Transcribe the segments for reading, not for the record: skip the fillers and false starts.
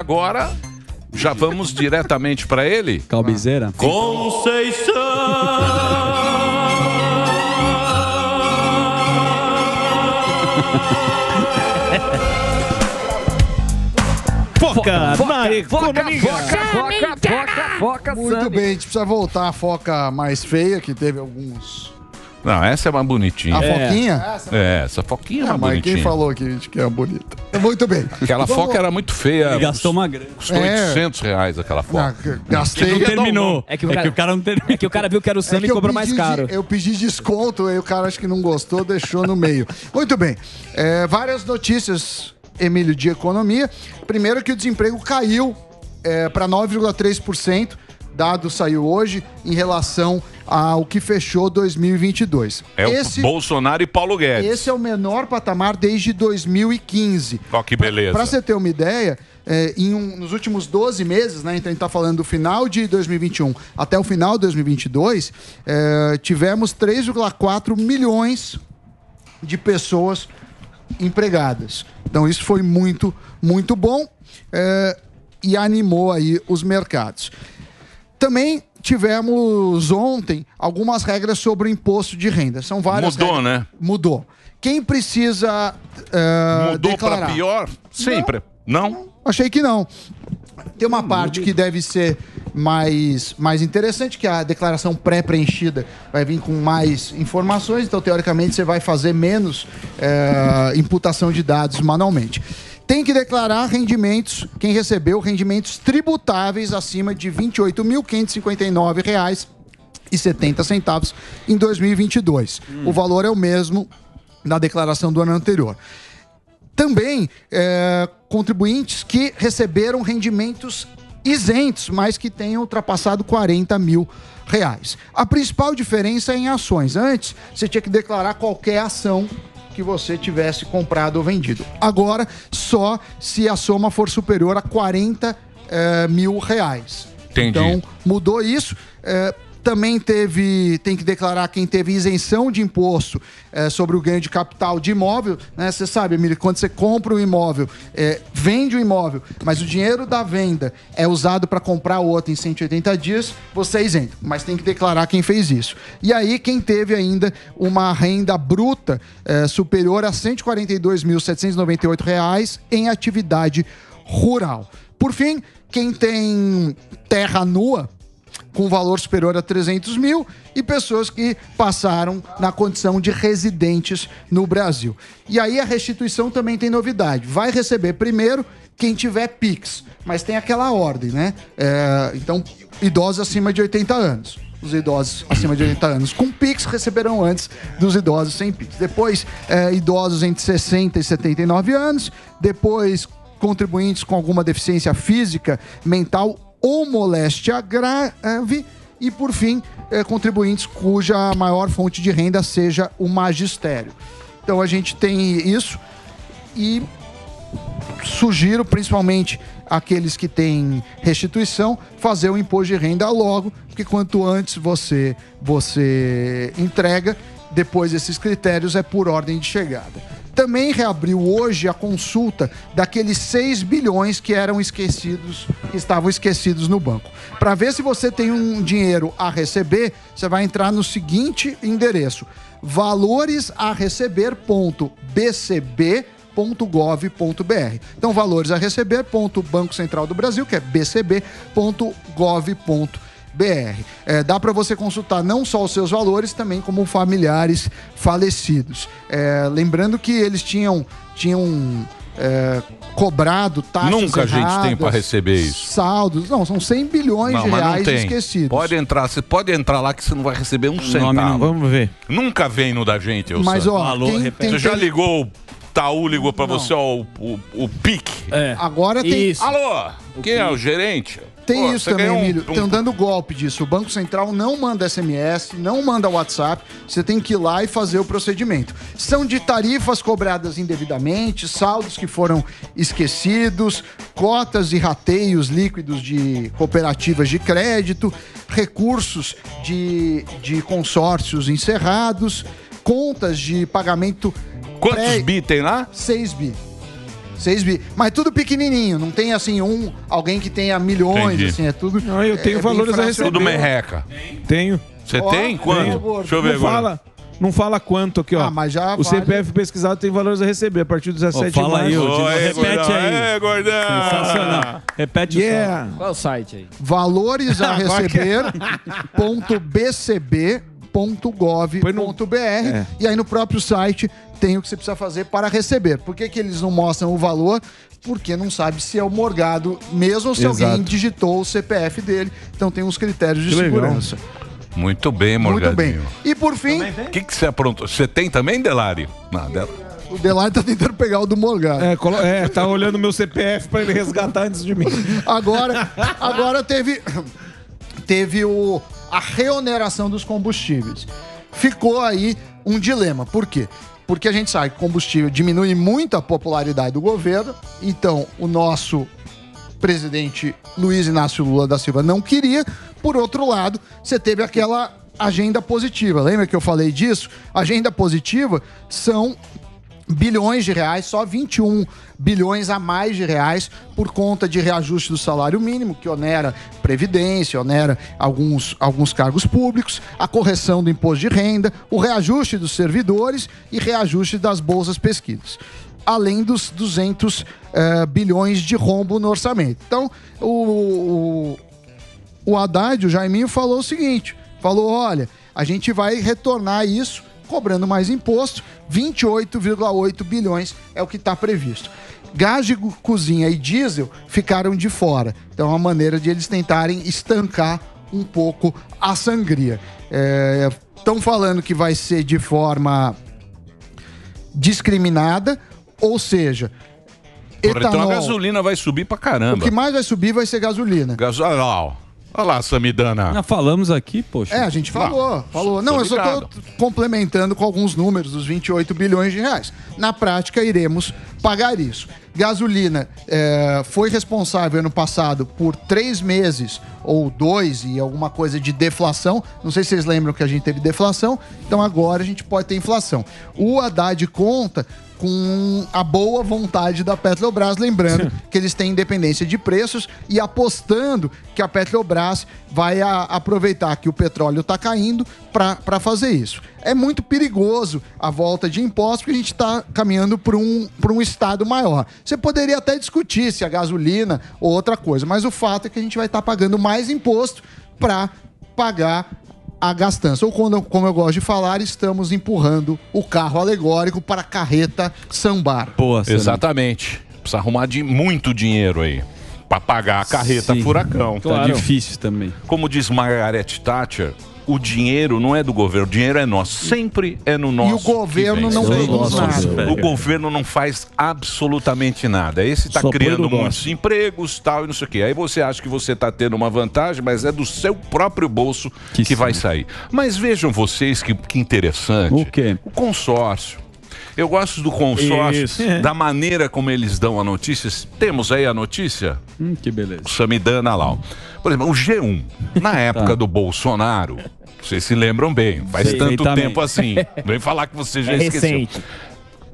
agora, já vamos diretamente para ele. Calbizeira. Foca, Foca, muito bem, a gente precisa voltar à foca mais feia, que teve alguns... Não, essa é mais bonitinha. A foquinha? Essa foquinha é mais mas bonitinha. quem falou que é bonita? Muito bem. Aquela foca era muito feia. Ele gastou uma grana. Custou R$800 aquela foca. Gastei. Não terminou. É que o cara não terminou. É que o cara viu que era o Sam e cobrou mais caro. Eu pedi desconto, aí o cara acho que não gostou, deixou no meio. Muito bem. Várias notícias, Emílio, de economia. Primeiro que o desemprego caiu para 9,3%. Dado saiu hoje em relação ao que fechou 2022. O Bolsonaro e Paulo Guedes. Esse é o menor patamar desde 2015. Ó, que beleza. Para você ter uma ideia, nos últimos 12 meses, né, então a gente está falando do final de 2021 até o final de 2022, tivemos 3,4 milhões de pessoas empregadas. Então isso foi muito, muito bom e animou aí os mercados. Também tivemos ontem algumas regras sobre o imposto de renda. São várias Mudou, regras. né? Mudou. Quem precisa Mudou para declarar? pior? Sempre. Não? Achei que não. Tem uma parte que deve ser mais interessante, que é a declaração pré-preenchida vai vir com mais informações, então teoricamente você vai fazer menos imputação de dados manualmente. Tem que declarar rendimentos, quem recebeu rendimentos tributáveis acima de R$ 28.559,70 em 2022. O valor é o mesmo da declaração do ano anterior. Também contribuintes que receberam rendimentos isentos, mas que tenham ultrapassado R$40 mil. A principal diferença é em ações. Antes, você tinha que declarar qualquer ação que você tivesse comprado ou vendido. Agora, só se a soma for superior a R$40 mil. Entendi. Então, mudou isso. Também tem que declarar quem teve isenção de imposto sobre o ganho de capital de imóvel, né? Você sabe, Emílio, quando você compra um imóvel, vende o imóvel, mas o dinheiro da venda é usado para comprar outro em 180 dias, você é isento, mas tem que declarar quem fez isso. E aí, quem teve ainda uma renda bruta superior a R$ 142.798 em atividade rural. Por fim, quem tem terra nua, com valor superior a 300 mil, e pessoas que passaram na condição de residentes no Brasil. E aí a restituição também tem novidade. Vai receber primeiro quem tiver PIX, mas tem aquela ordem, né? Então, idosos acima de 80 anos. Os idosos acima de 80 anos com PIX receberão antes dos idosos sem PIX. Depois, idosos entre 60 e 79 anos. Depois, contribuintes com alguma deficiência física, mental ou moléstia grave, e por fim, contribuintes cuja maior fonte de renda seja o magistério. Então a gente tem isso e sugiro principalmente aqueles que têm restituição fazer o imposto de renda logo, porque quanto antes você entrega, depois esses critérios é por ordem de chegada. Também reabriu hoje a consulta daqueles 6 bilhões que estavam esquecidos no banco. Para ver se você tem um dinheiro a receber, você vai entrar no seguinte endereço: valoresareceber.bcb.gov.br. Então, valoresareceber.Banco Central do Brasil, que é bcb.gov.br. Dá para você consultar não só os seus valores, também como familiares falecidos. Lembrando que eles tinham cobrado taxas Nunca erradas, a gente tem para receber isso. Saldos. Não, são 100 bilhões de reais esquecidos. Você pode entrar lá que você não vai receber um centavo. Vamos ver. Nunca vem no da gente, eu Mas, ó, você já ligou, Taú ligou para você, ó, o PIC. Agora tem... Isso. Alô, quem é o gerente? Tem isso também, Emílio. Estão dando golpe disso. O Banco Central não manda SMS, não manda WhatsApp. Você tem que ir lá e fazer o procedimento. São de tarifas cobradas indevidamente, saldos que foram esquecidos, cotas e rateios líquidos de cooperativas de crédito, recursos de consórcios encerrados, contas de pagamento... Quantos bi tem lá? 6 bi. 6 bi. Mas tudo pequenininho, não tem assim alguém que tenha milhões, Entendi. assim, é tudo... Não, eu tenho valores a receber. Tudo merreca. Tenho. Você tem? Quanto? Deixa eu ver agora. Não fala quanto aqui, ó. mas já o vale. CPF pesquisado tem valores a receber a partir do 17 de março. Fala aí, repete aí. É, gordão. Sensacional. Repete Yeah. Qual é o site aí? Valores a receber.bcb.gov.br e aí no próprio site tem o que você precisa fazer para receber. Por que eles não mostram o valor? Porque não sabe se é o morgado mesmo ou se alguém digitou o CPF dele. Então tem uns critérios de segurança. Muito bem, Morgadinho. Muito bem. E por fim... O que você aprontou? Você tem também, Delari? Nada. O Delari tá tentando pegar o do morgado. Tá olhando meu CPF para ele resgatar antes de mim. Agora teve a reoneração dos combustíveis. Ficou aí um dilema. Por quê? Porque a gente sabe que o combustível diminui muito a popularidade do governo. Então, o nosso presidente Luiz Inácio Lula da Silva não queria. Por outro lado, você teve aquela agenda positiva. Lembra que eu falei disso? Agenda positiva são bilhões de reais, só 21 bilhões a mais de reais por conta de reajuste do salário mínimo, que onera previdência, onera alguns cargos públicos, a correção do imposto de renda, o reajuste dos servidores e reajuste das bolsas pesquisas, além dos 200 bilhões de rombo no orçamento. Então, o Haddad, o Jaiminho, falou o seguinte, olha, a gente vai retornar isso cobrando mais imposto, 28,8 bilhões é o que está previsto. Gás de cozinha e diesel ficaram de fora. Então é uma maneira de eles tentarem estancar um pouco a sangria. Estão falando que vai ser de forma discriminada, ou seja... Então a gasolina vai subir pra caramba. O que mais vai subir vai ser gasolina. Olha lá, Samidana. Já falamos aqui, poxa. A gente falou. Não, eu só tô complementando com alguns números dos 28 bilhões de reais. Na prática, iremos pagar isso. Gasolina foi responsável ano passado por 3 meses ou 2 e alguma coisa de deflação. Não sei se vocês lembram que a gente teve deflação. Então agora a gente pode ter inflação. O Haddad conta com a boa vontade da Petrobras, lembrando que eles têm independência de preços e apostando que a Petrobras vai aproveitar que o petróleo está caindo para fazer isso. É muito perigoso a volta de impostos, porque a gente está caminhando para um estado maior. Você poderia até discutir se a gasolina ou outra coisa, mas o fato é que a gente vai estar pagando mais imposto para pagar a gastança. Ou como eu gosto de falar, estamos empurrando o carro alegórico para a carreta sambar. Boa, exatamente. Precisa arrumar muito dinheiro aí para pagar a carreta furacão. Tá difícil também. Como diz Margaret Thatcher, o dinheiro não é do governo, o dinheiro é nosso. Sempre é no nosso. E o governo não produz nada. O governo não faz absolutamente nada. Esse está criando muitos empregos, tal, e não sei o quê. Aí você acha que você está tendo uma vantagem, mas é do seu próprio bolso que vai sair. Mas vejam vocês que interessante. O quê? O consórcio. Eu gosto do consórcio, da maneira como eles dão a notícia. Temos aí a notícia? Que beleza. O Samidana lá. Por exemplo, o G1, na época do Bolsonaro, vocês se lembram bem, faz tanto tempo assim. Vem falar que você já esqueceu. Recente.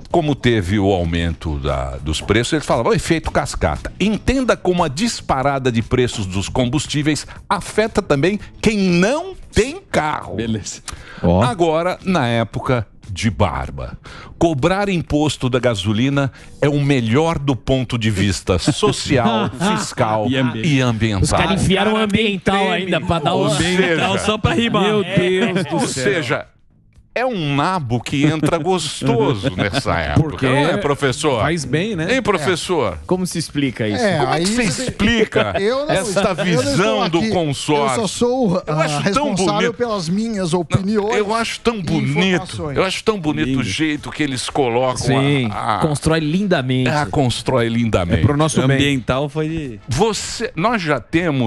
Como teve o aumento dos preços, eles falavam, efeito cascata. Entenda como a disparada de preços dos combustíveis afeta também quem não tem carro. Beleza. Agora, na época de barba. Cobrar imposto da gasolina é o melhor do ponto de vista social, fiscal e ambiental. Os caras enfiaram ambiental ainda pra dar o ambiental só pra rimar. Meu Deus do céu. Ou seja, é um nabo que entra gostoso nessa época. Porque não é, professor? Faz bem, né? Hein, professor? Como se explica isso? Como é que você explica esta visão do consórcio? Eu só sou responsável pelas minhas opiniões. Eu acho tão bonito. Eu acho tão bonito o jeito que eles colocam. Sim, constrói lindamente. Constrói lindamente. É pro nosso ambiental foi de... Nós já temos